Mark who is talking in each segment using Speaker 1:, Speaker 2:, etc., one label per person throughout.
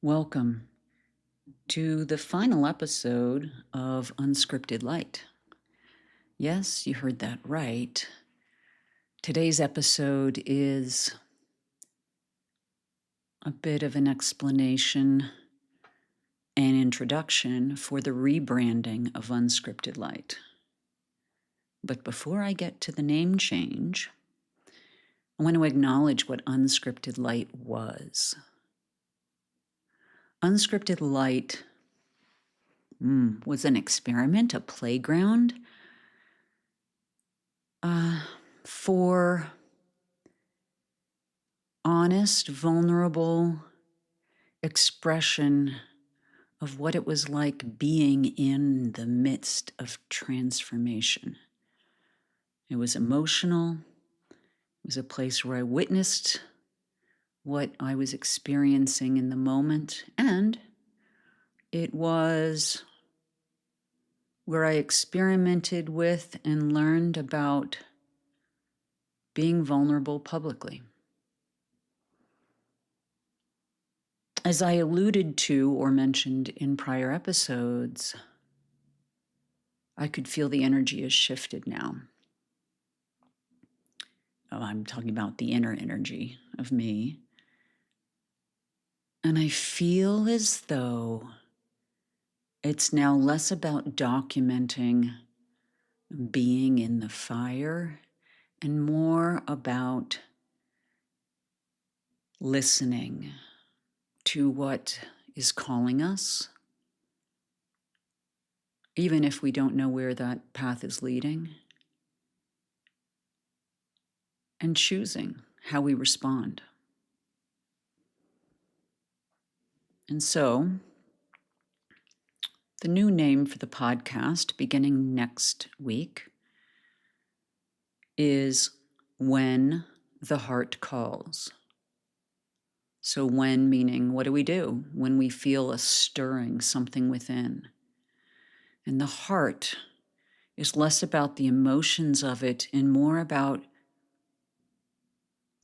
Speaker 1: Welcome to the final episode of Unscripted Light. Yes, you heard that right. Today's episode is a bit of an explanation and introduction for the rebranding of Unscripted Light. But before I get to the name change, I want to acknowledge what Unscripted Light was. Unscripted Light was an experiment, a playground for honest, vulnerable expression of what it was like being in the midst of transformation. It was emotional. It was a place where I witnessed what I was experiencing in the moment, and it was where I experimented with and learned about being vulnerable publicly. As I alluded to or mentioned in prior episodes, I could feel the energy has shifted now. I'm talking about the inner energy of me. And I feel as though it's now less about documenting being in the fire and more about listening to what is calling us, even if we don't know where that path is leading, and choosing how we respond. And so, the new name for the podcast beginning next week is When the Heart Calls. So when meaning, what do we do when we feel a stirring, something within? And the heart is less about the emotions of it and more about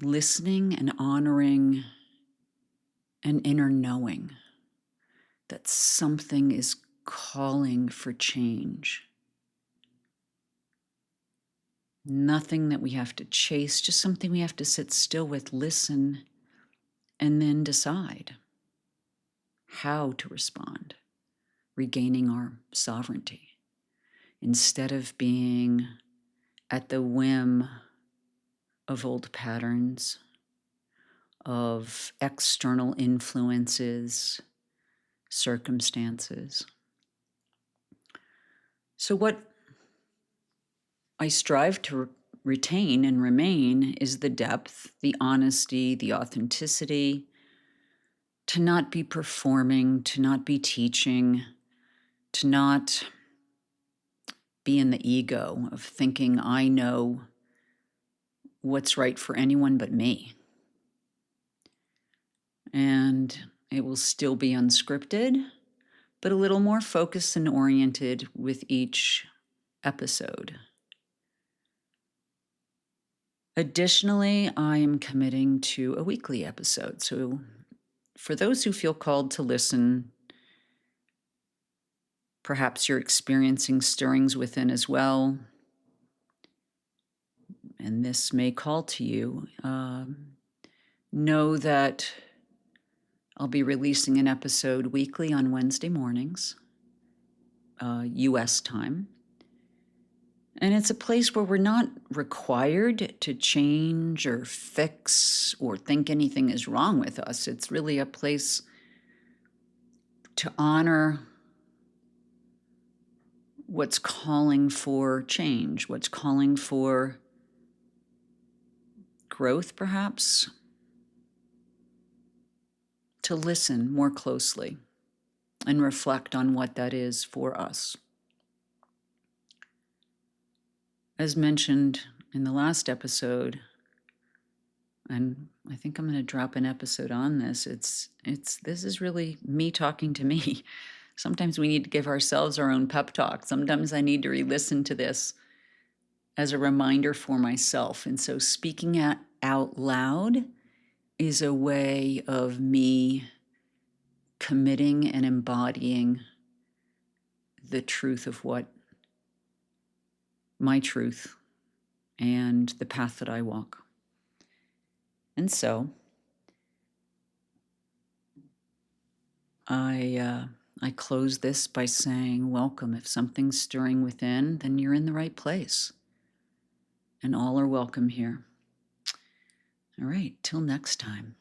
Speaker 1: listening and honoring an inner knowing that something is calling for change. Nothing that we have to chase, just something we have to sit still with, listen, and then decide how to respond, regaining our sovereignty, instead of being at the whim of old patterns, of external influences, circumstances. So what I strive to retain and remain is the depth, the honesty, the authenticity, to not be performing, to not be teaching, to not be in the ego of thinking I know what's right for anyone but me. And it will still be unscripted, but a little more focused and oriented with each episode. Additionally, I am committing to a weekly episode. So for those who feel called to listen, perhaps you're experiencing stirrings within as well, and this may call to you, know that I'll be releasing an episode weekly on Wednesday mornings, US time. And it's a place where we're not required to change or fix or think anything is wrong with us. It's really a place to honor what's calling for change, what's calling for growth, perhaps, to listen more closely and reflect on what that is for us. As mentioned in the last episode, and I think I'm going to drop an episode on this, this is really me talking to me. Sometimes we need to give ourselves our own pep talk. Sometimes I need to re-listen to this as a reminder for myself. And so speaking out loud is a way of me committing and embodying the truth of what my truth and the path that I walk. And so I close this by saying, welcome. If something's stirring within, then you're in the right place. And all are welcome here. All right, till next time.